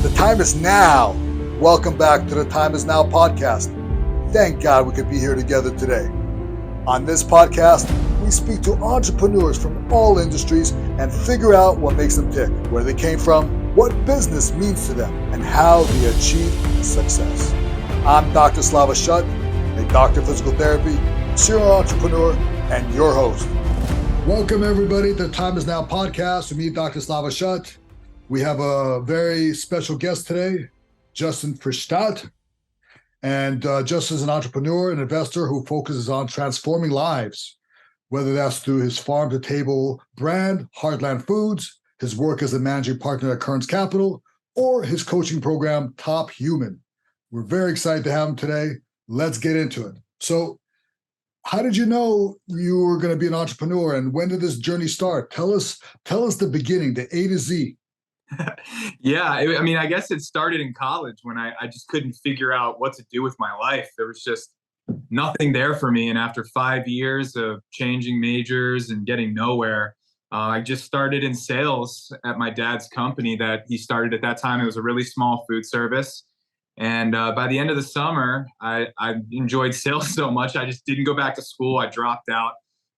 The time is now. Welcome back to the Time is Now podcast. Thank God we could be here together today. On this podcast, we speak to entrepreneurs from all industries and figure out what makes them tick, where they came from, what business means to them, and how they achieve success. I'm Dr. Slava Shut, a doctor of physical therapy, serial entrepreneur, and your host. Welcome everybody to the Time is Now podcast with me, Dr. Slava Shut. We have a very special guest today, Justin Freishtat. And Justin is an entrepreneur and investor who focuses on transforming lives, whether that's through his farm-to-table brand, Heartland Foods, his work as a managing partner at Kerns Capital, or his coaching program, Top Human. We're very excited to have him today. Let's get into it. So how did you know you were going to be an entrepreneur, and when did this journey start? Tell us the beginning, the A to Z. Yeah, I guess it started in college when I just couldn't figure out what to do with my life. There was just nothing there for me. And after 5 years of changing majors and getting nowhere, I just started in sales at my dad's company that he started at that time. It was a really small food service. And by the end of the summer, I enjoyed sales so much, I just didn't go back to school. I dropped out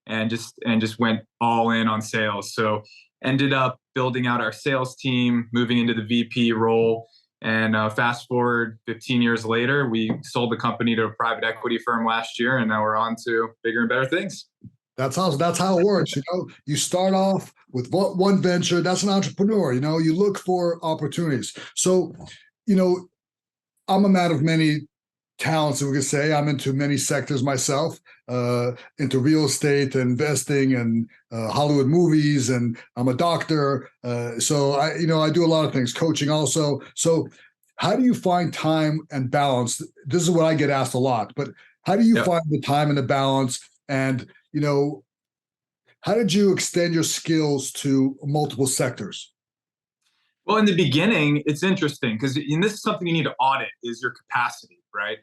and just went all in on sales. So ended up building out our sales team, moving into the VP role. And fast forward 15 years later, we sold the company to a private equity firm last year, and now we're on to bigger and better things. That's how it works. You start off with one venture. That's an entrepreneur. You look for opportunities. So, I'm a man of many talents, we could say. I'm into many sectors myself, into real estate, investing, and Hollywood movies, and I'm a doctor. So I do a lot of things, coaching also. So how do you find time and balance? This is what I get asked a lot, but how do you find the time and the balance? And, how did you extend your skills to multiple sectors? Well, in the beginning, it's interesting because this is something you need to audit is your capacity, right?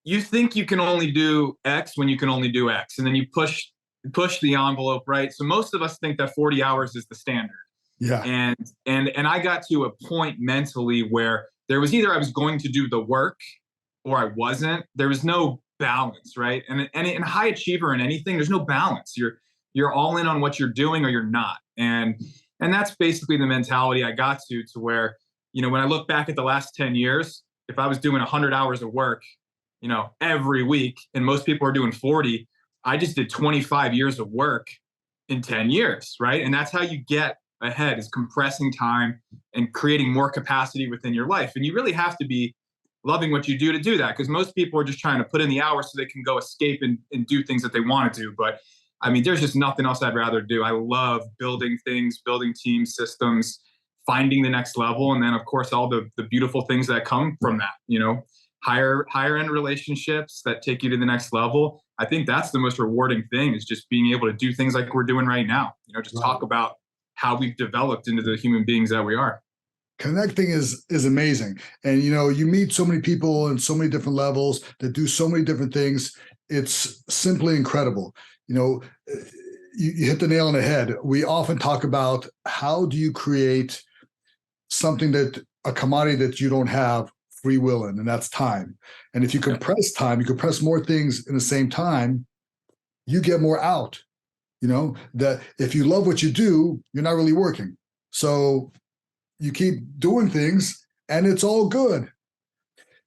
You think you can only do X when you can only do X, and then you push the envelope, right? So most of us think that 40 hours is the standard. Yeah. And I got to a point mentally where there was either I was going to do the work or I wasn't. There was no balance, right? And in a high achiever in anything, there's no balance. You're all in on what you're doing or you're not. And that's basically the mentality I got to where, when I look back at the last 10 years, if I was doing 100 hours of work, every week, and most people are doing 40, I just did 25 years of work in 10 years, right? And that's how you get ahead, is compressing time and creating more capacity within your life. And you really have to be loving what you do to do that, because most people are just trying to put in the hours so they can go escape and do things that they want to do. But there's just nothing else I'd rather do. I love building things, building team systems, finding the next level. And then, of course, all the beautiful things that come from that, higher end relationships that take you to the next level. I think that's the most rewarding thing, is just being able to do things like we're doing right now. Just talk about how we've developed into the human beings that we are. Connecting is amazing. And, you meet so many people in so many different levels that do so many different things. It's simply incredible. You hit the nail on the head. We often talk about how do you create something a commodity that you don't have free will in, and that's time. And if you compress time, you compress more things in the same time, you get more out. That if you love what you do, you're not really working. So you keep doing things and it's all good.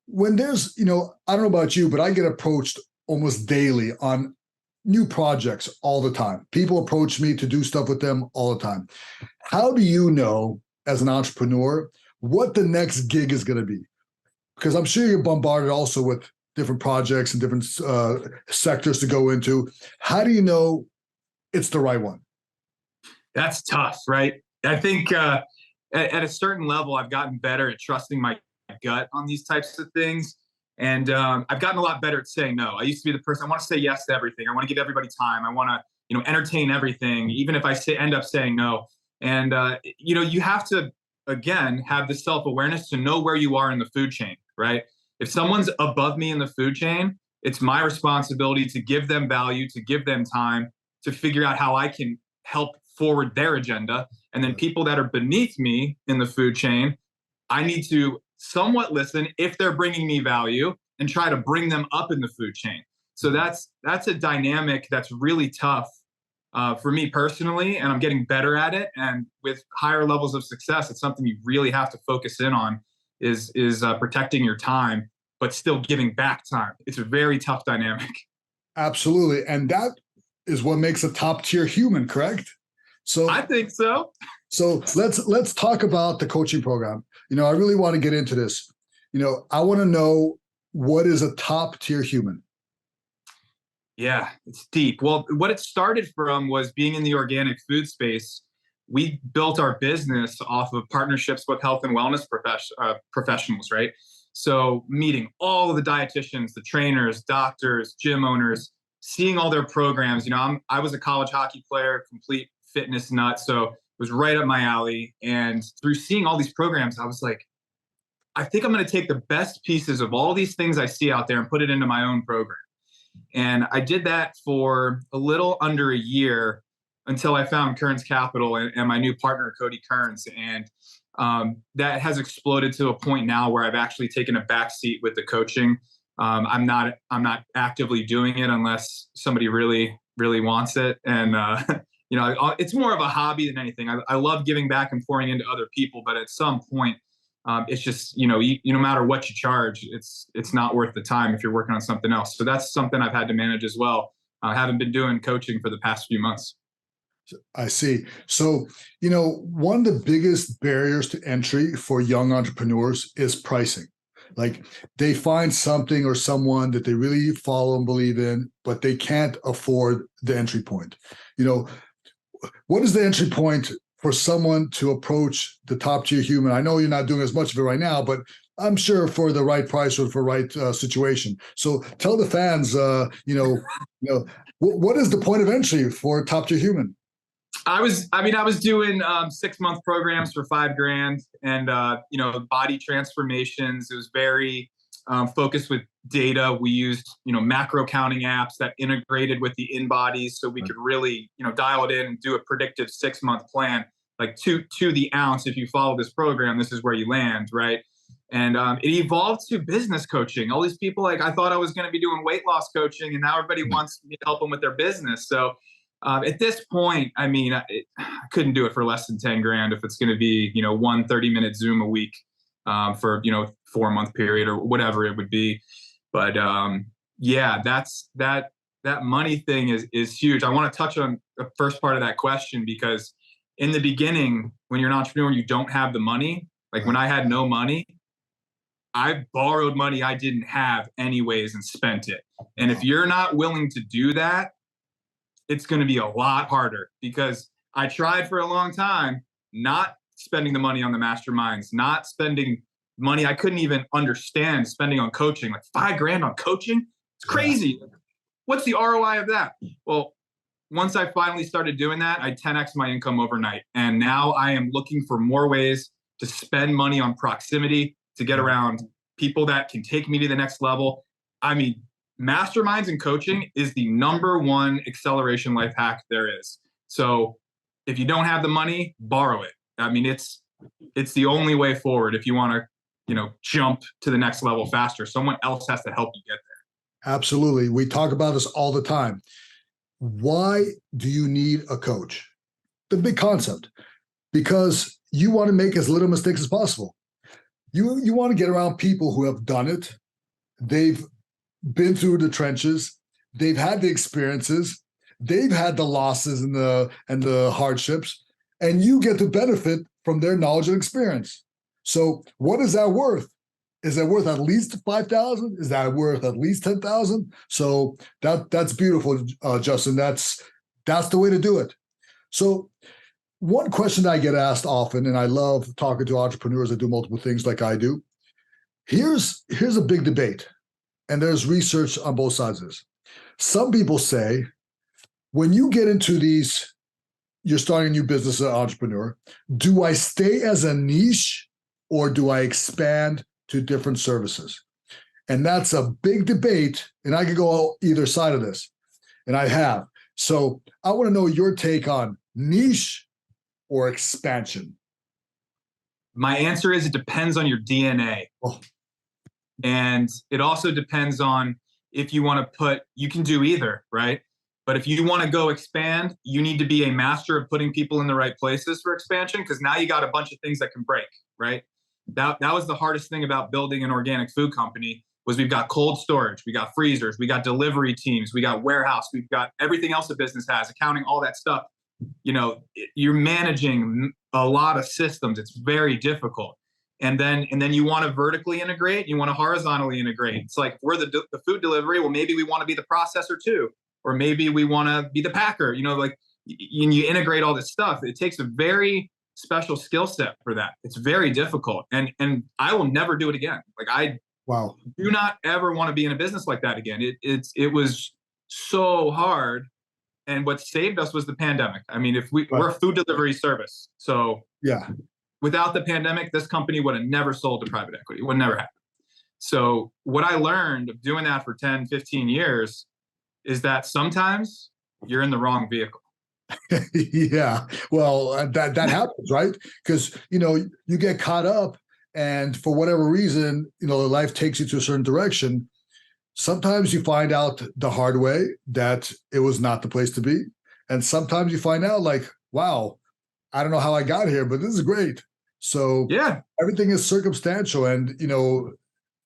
When there's, I don't know about you, but I get approached almost daily on new projects all the time. People approach me to do stuff with them all the time. How do you know, as an entrepreneur, what the next gig is going to be? Because I'm sure you're bombarded also with different projects and different sectors to go into. How do you know it's the right one? That's tough, right? I think at a certain level, I've gotten better at trusting my gut on these types of things. And I've gotten a lot better at saying no. I used to be the person, I want to say yes to everything. I want to give everybody time. I want to, entertain everything, even if I end up saying no. And, you have to, again, have the self-awareness to know where you are in the food chain, right? If someone's above me in the food chain, it's my responsibility to give them value, to give them time, to figure out how I can help forward their agenda. And then people that are beneath me in the food chain, I need to somewhat listen if they're bringing me value and try to bring them up in the food chain. So that's a dynamic that's really tough for me personally, and I'm getting better at it. And with higher levels of success, it's something you really have to focus in on is protecting your time, but still giving back time. It's a very tough dynamic. Absolutely. And that is what makes a top tier human, correct? So I think so. So let's talk about the coaching program. I really want to get into this. I want to know, what is a top tier human? Yeah, it's deep. Well, what it started from was being in the organic food space. We built our business off of partnerships with health and wellness professionals, right? So meeting all of the dietitians, the trainers, doctors, gym owners, seeing all their programs. I was a college hockey player, complete fitness nut. So it was right up my alley. And through seeing all these programs, I was like, I think I'm going to take the best pieces of all these things I see out there and put it into my own program. And I did that for a little under a year until I found Kerns Capital and my new partner, Cody Kerns. And that has exploded to a point now where I've actually taken a back seat with the coaching. I'm not actively doing it unless somebody really, really wants it. And, it's more of a hobby than anything. I love giving back and pouring into other people, but at some point, it's just, no matter what you charge, it's not worth the time if you're working on something else. So that's something I've had to manage as well. I haven't been doing coaching for the past few months. I see. So, one of the biggest barriers to entry for young entrepreneurs is pricing. Like, they find something or someone that they really follow and believe in, but they can't afford the entry point. What is the entry point for someone to approach the top tier human? I know you're not doing as much of it right now, but I'm sure for the right price or for right situation. So tell the fans, what is the point of entry for top tier human? I was doing 6-month programs for $5,000 and, body transformations. It was very focused with data. We used, macro counting apps that integrated with the InBodies so we could really, dial it in and do a predictive 6-month plan, like to the ounce. If you follow this program, this is where you land, right? And it evolved to business coaching. All these people, I thought I was going to be doing weight loss coaching, and now everybody wants me to help them with their business. So at this point, I couldn't do it for less than $10,000 if it's going to be, 1 30-minute Zoom a week for 4-month period or whatever it would be. But that money thing is huge. I want to touch on the first part of that question, because in the beginning, when you're an entrepreneur, you don't have the money. Like when I had no money, I borrowed money I didn't have anyways and spent it. And if you're not willing to do that, it's going to be a lot harder, because I tried for a long time not spending the money on the masterminds, not spending money I couldn't even understand spending on coaching. Like $5,000 on coaching? It's crazy. What's the ROI of that? Well, once I finally started doing that, I 10x my income overnight. And now I am looking for more ways to spend money on proximity, to get around people that can take me to the next level. Masterminds and coaching is the number one acceleration life hack there is. So if you don't have the money, borrow it. It's the only way forward if you want to, jump to the next level faster. Someone else has to help you get there. Absolutely. We talk about this all the time. Why do you need a coach? The big concept. Because you want to make as little mistakes as possible. You want to get around people who have done it. They've been through the trenches. They've had the experiences. They've had the losses and the hardships, and you get to benefit from their knowledge and experience. So what is that worth? Is that worth at least 5,000? Is that worth at least 10,000? So that's beautiful, Justin. That's the way to do it. So one question I get asked often, and I love talking to entrepreneurs that do multiple things like I do. Here's a big debate, and there's research on both sides of this. Some people say, when you get into these, you're starting a new business as an entrepreneur, do I stay as a niche or do I expand to different services? And that's a big debate, and I could go either side of this, and I have. So I want to know your take on niche or expansion. My answer is it depends on your DNA. Oh, And it also depends on if you want to you can do either, right? But if you want to go expand, you need to be a master of putting people in the right places for expansion, because now you got a bunch of things that can break, right? That was the hardest thing about building an organic food company was we've got cold storage, we got freezers, we got delivery teams, we got warehouse, we've got everything else a business has, accounting, all that stuff. You're managing a lot of systems. It's very difficult. And then you want to vertically integrate, you want to horizontally integrate. It's like if we're the food delivery, well, maybe we want to be the processor too, or maybe we want to be the packer. You integrate all this stuff. It takes a very special skill set for that. It's very difficult, and I will never do it again. wow. Do not ever want to be in a business like that again. It was so hard, and what saved us was the pandemic. I mean, we're a food delivery service, so yeah. Without the pandemic, this company would have never sold to private equity. It would never happen. So what I learned of doing that for 10, 15 years is that sometimes you're in the wrong vehicle. Yeah. Well, that happens, right? Because, you get caught up and for whatever reason, life takes you to a certain direction. Sometimes you find out the hard way that it was not the place to be. And sometimes you find out like, wow, I don't know how I got here, but this is great. So yeah, everything is circumstantial, and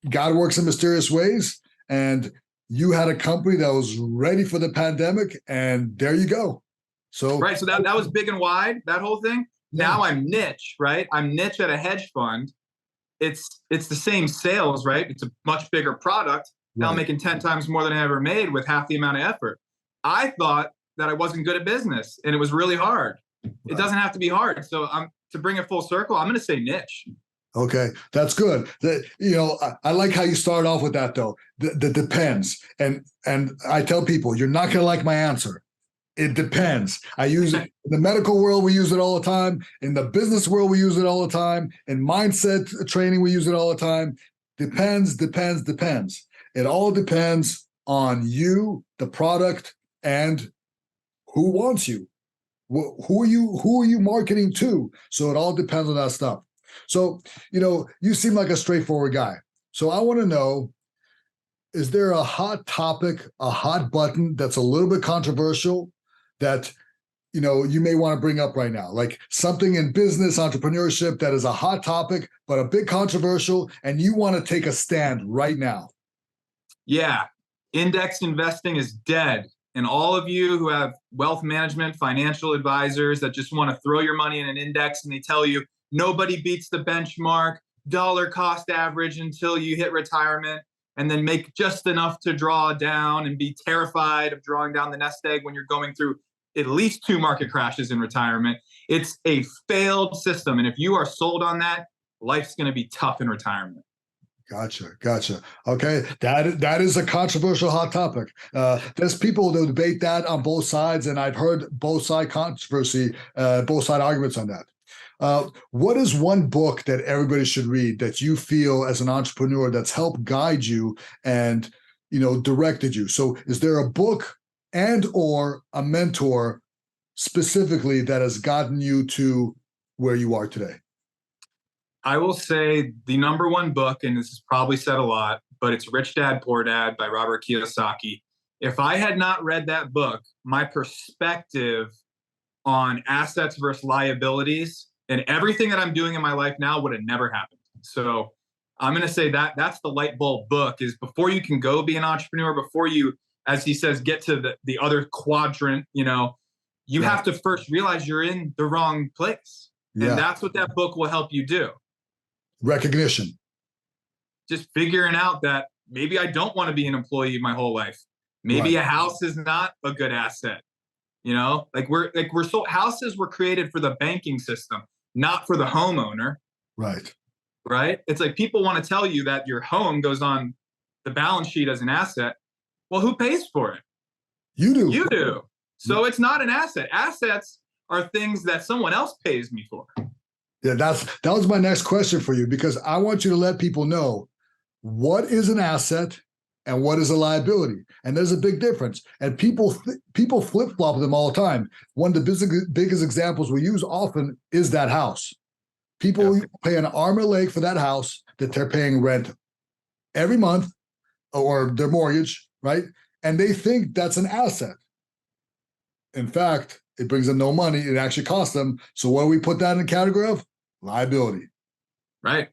God works in mysterious ways. And you had a company that was ready for the pandemic, and there you go. So right, so that was big and wide, that whole thing. Yeah. Now I'm niche, right? I'm niche at a hedge fund. It's the same sales, right? It's a much bigger product. Now I'm making 10 times more than I ever made with half the amount of effort. I thought that I wasn't good at business, and it was really hard. It doesn't have to be hard. So to bring it full circle, I'm going to say niche. Okay, that's good. I like how you start off with that though. The depends, and I tell people you're not going to like my answer. It depends. I use it in the medical world. We use it all the time. In the business world, we use it all the time. In mindset training, we use it all the time. Depends. It all depends on you, the product, and who wants you. Who are you marketing to? So it all depends on that stuff. So, you seem like a straightforward guy. So I want to know, is there a hot topic, a hot button that's a little bit controversial that, you may want to bring up right now? Like something in business, entrepreneurship that is a hot topic, but a bit controversial, and you want to take a stand right now? Yeah. Index investing is dead. And all of you who have wealth management, financial advisors that just want to throw your money in an index and they tell you nobody beats the benchmark, dollar cost average until you hit retirement, and then make just enough to draw down and be terrified of drawing down the nest egg when you're going through at least 2 market crashes in retirement. It's a failed system. And if you are sold on that, life's going to be tough in retirement. Gotcha. Okay, that is a controversial hot topic. There's people that debate that on both sides, and I've heard both side controversy, both side arguments on that. What is one book that everybody should read that you feel as an entrepreneur that's helped guide you and directed you? So, is there a book and or a mentor specifically that has gotten you to where you are today? I will say the number one book, and this is probably said a lot, but it's Rich Dad, Poor Dad by Robert Kiyosaki. If I had not read that book, my perspective on assets versus liabilities and everything that I'm doing in my life now would have never happened. So I'm going to say that's the light bulb book, is before you can go be an entrepreneur, before you, as he says, get to the other quadrant, you have to first realize you're in the wrong place. And that's what that book will help you do. Recognition. Just figuring out that maybe I don't want to be an employee my whole life. Maybe a house is not a good asset. Houses were created for the banking system, not for the homeowner. Right. It's like people want to tell you that your home goes on the balance sheet as an asset. Well, who pays for it? You do. You do. So it's not an asset. Assets are things that someone else pays me for. Yeah, that was my next question for you, because I want you to let people know what is an asset and what is a liability. And there's a big difference. And people flip-flop them all the time. One of the biggest examples we use often is that house. People pay an arm and a leg for that house that they're paying rent every month or their mortgage, right? And they think that's an asset. In fact, it brings them no money. It actually costs them. So what do we put that in the category of? Liability. Right.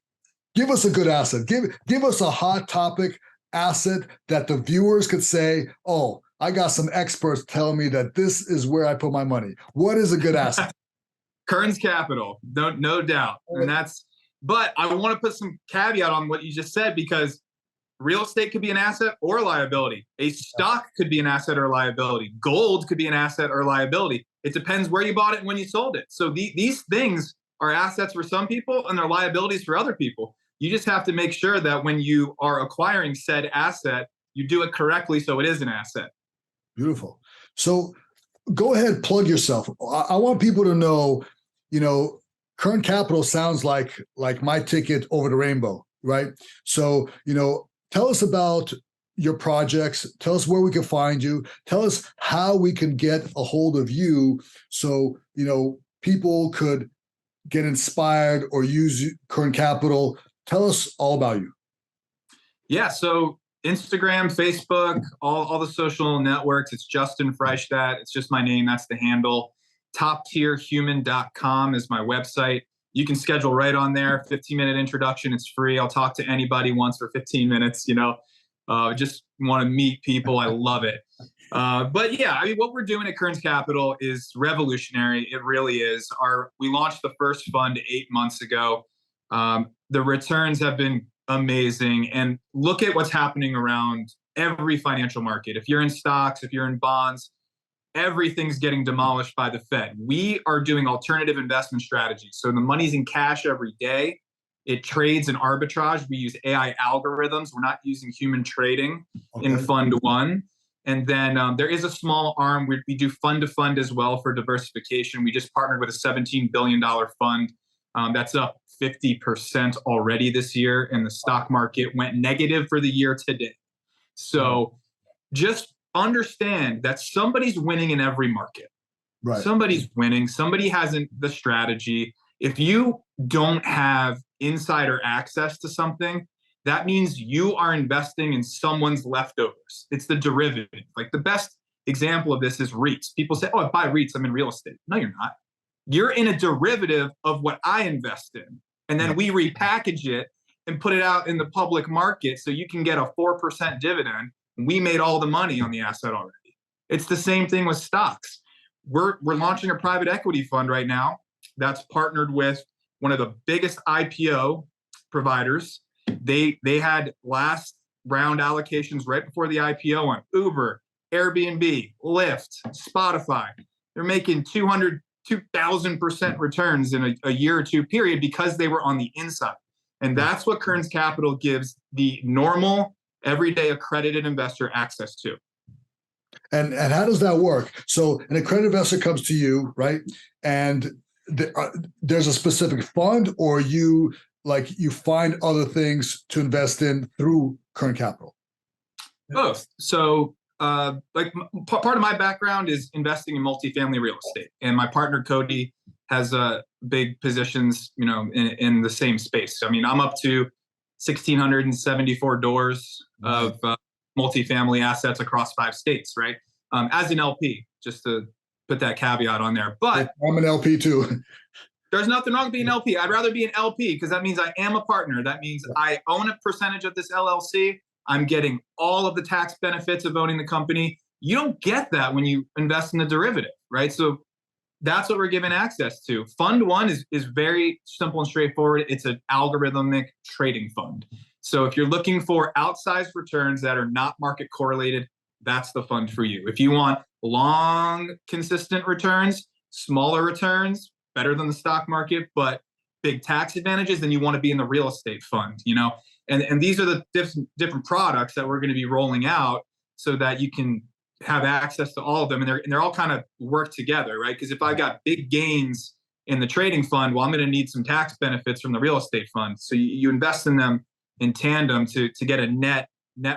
Give us a good asset. Give us a hot topic asset that the viewers could say, oh, I got some experts telling me that this is where I put my money. What is a good asset? Kerns Capital, no doubt. And but I want to put some caveat on what you just said, because real estate could be an asset or a liability. A stock could be an asset or a liability. Gold could be an asset or a liability. It depends where you bought it and when you sold it. So these things are assets for some people and they're liabilities for other people. You just have to make sure that when you are acquiring said asset, you do it correctly so it is an asset. Beautiful. So go ahead, plug yourself. I want people to know, Kerns Capital sounds like my ticket over the rainbow, right? So, tell us about your projects. Tell us where we can find you. Tell us how we can get a hold of you so, people could get inspired or use Kerns Capital. Tell us all about you. Yeah, so Instagram, Facebook, all the social networks. It's Justin Freishtat. It's just my name. That's the handle. TopTierHuman.com is my website. You can schedule right on there. 15-minute introduction. It's free. I'll talk to anybody once for 15 minutes. Just want to meet people. I love it. But yeah, what we're doing at Kerns Capital is revolutionary. It really is. We launched the first fund 8 months ago. The returns have been amazing. And look at what's happening around every financial market. If you're in stocks, if you're in bonds, everything's getting demolished by the Fed. We are doing alternative investment strategies. So the money's in cash every day. It trades in arbitrage. We use AI algorithms. We're not using human trading in Fund 1. And then there is a small arm. We do fund to fund as well for diversification. We just partnered with a $17 billion fund. That's up 50% already this year. And the stock market went negative for the year today. So just understand that somebody's winning in every market. Right. Somebody's winning. Somebody hasn't the strategy. If you don't have insider access to something, that means you are investing in someone's leftovers. It's the derivative. Like the best example of this is REITs. People say, oh, I buy REITs, I'm in real estate. No, you're not. You're in a derivative of what I invest in. And then we repackage it and put it out in the public market so you can get a 4% dividend. We made all the money on the asset already. It's the same thing with stocks. We're launching a private equity fund right now that's partnered with one of the biggest IPO providers. They had last round allocations right before the IPO on Uber, Airbnb, Lyft, Spotify. They're making 2,000% returns in a year or two period because they were on the inside. And that's what Kerns Capital gives the normal, everyday accredited investor access to. And how does that work? So an accredited investor comes to you, right? And there's a specific fund, or you find other things to invest in through Kerns Capital? Both. So part of my background is investing in multifamily real estate. And my partner, Cody, has big positions, in the same space. I mean, I'm up to 1,674 doors of multifamily assets across 5 states, right? As an LP, just to put that caveat on there. But I'm an LP too. There's nothing wrong with being an LP. I'd rather be an LP because that means I am a partner. That means I own a percentage of this LLC. I'm getting all of the tax benefits of owning the company. You don't get that when you invest in the derivative, right? So that's what we're given access to. Fund 1 is very simple and straightforward. It's an algorithmic trading fund. So if you're looking for outsized returns that are not market correlated, that's the fund for you. If you want long, consistent returns, smaller returns, better than the stock market, but big tax advantages, then you want to be in the real estate fund, And these are the different products that we're going to be rolling out so that you can have access to all of them. And they're all kind of work together, right? Because if I got big gains in the trading fund, well, I'm going to need some tax benefits from the real estate fund. So you invest in them in tandem to get a net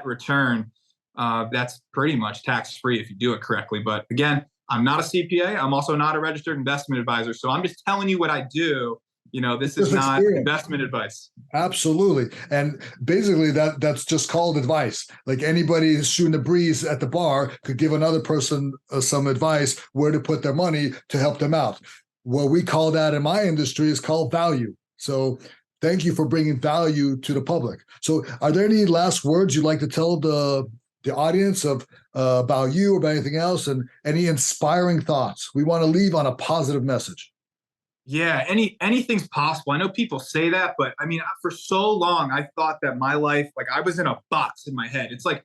return that's pretty much tax-free if you do it correctly. But again, I'm not a CPA. I'm also not a registered investment advisor. So I'm just telling you what I do This is Just not experience. investment advice. Absolutely. And basically that's just called advice. Like anybody shooting the breeze at the bar could give another person some advice where to put their money to help them out. What we call that in my industry is called value. So thank you for bringing value to the public. So are there any last words you'd like to tell the audience of about you or about anything else, and any inspiring thoughts? We want to leave on a positive message. Yeah, anything's possible. I know people say that, but I mean, for so long, I thought that my life, like I was in a box in my head. It's like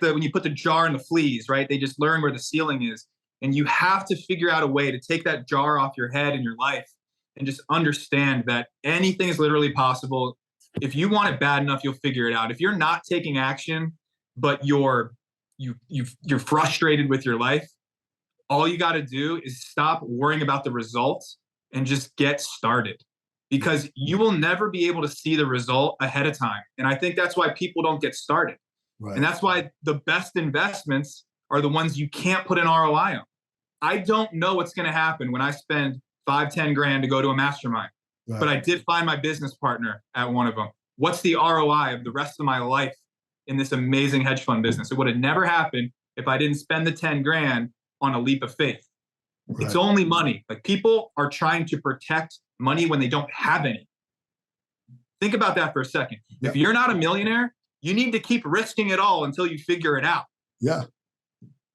when you put the jar in the fleas, right? They just learn where the ceiling is, and you have to figure out a way to take that jar off your head and your life, and just understand that anything is literally possible. If you want it bad enough, you'll figure it out. If you're not taking action, but you're frustrated with your life, all you got to do is stop worrying about the results and just get started, because you will never be able to see the result ahead of time. And I think that's why people don't get started. Right. And that's why the best investments are the ones you can't put an ROI on. I don't know what's going to happen when I spend 5-10 grand to go to a mastermind, right, but I did find my business partner at one of them. What's the ROI of the rest of my life in this amazing hedge fund business? It would have never happened if I didn't spend the 10 grand on a leap of faith. Right. It's only money. Like, people are trying to protect money when they don't have any. Think about that for a second. Yep. If you're not a millionaire, you need to keep risking it all until you figure it out. Yeah.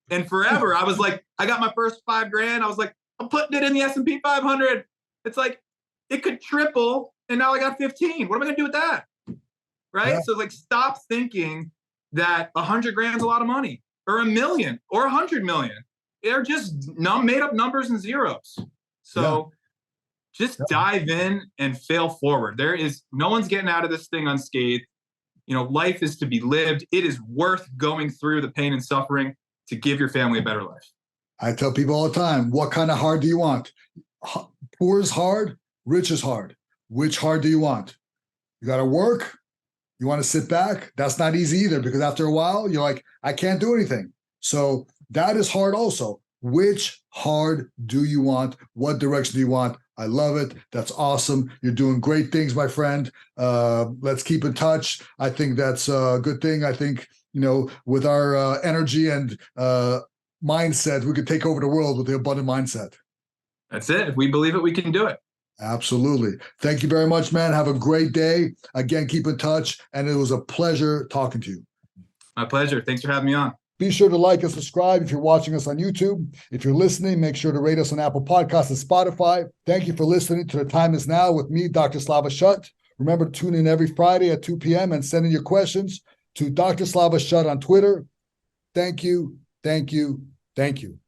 And forever, I was like, I got my first 5 grand. I was like, I'm putting it in the S&P 500. It's like, it could triple, and now I got 15. What am I going to do with that? Right? Yeah. So like, stop thinking that 100 grand is a lot of money, or $1 million, or 100 million. They're just made up numbers and zeros. So just dive in and fail forward. There is no one's getting out of this thing unscathed. Life is to be lived. It is worth going through the pain and suffering to give your family a better life. I tell people all the time, what kind of hard do you want? Poor is hard, rich is hard. Which hard do you want? You got to work. You want to sit back? That's not easy either, because after a while, you're like, I can't do anything. So that is hard also. Which hard do you want? What direction do you want? I love it. That's awesome. You're doing great things, my friend. Let's keep in touch. I think that's a good thing. I think, with our energy and mindset, we could take over the world with the abundant mindset. That's it. If we believe it, we can do it. Absolutely. Thank you very much, man. Have a great day. Again, keep in touch. And it was a pleasure talking to you. My pleasure. Thanks for having me on. Be sure to like and subscribe if you're watching us on YouTube. If you're listening, make sure to rate us on Apple Podcasts and Spotify. Thank you for listening to The Time Is Now with me, Dr. Slava Shut. Remember to tune in every Friday at 2 p.m. and send in your questions to Dr. Slava Shut on Twitter. Thank you, thank you, thank you.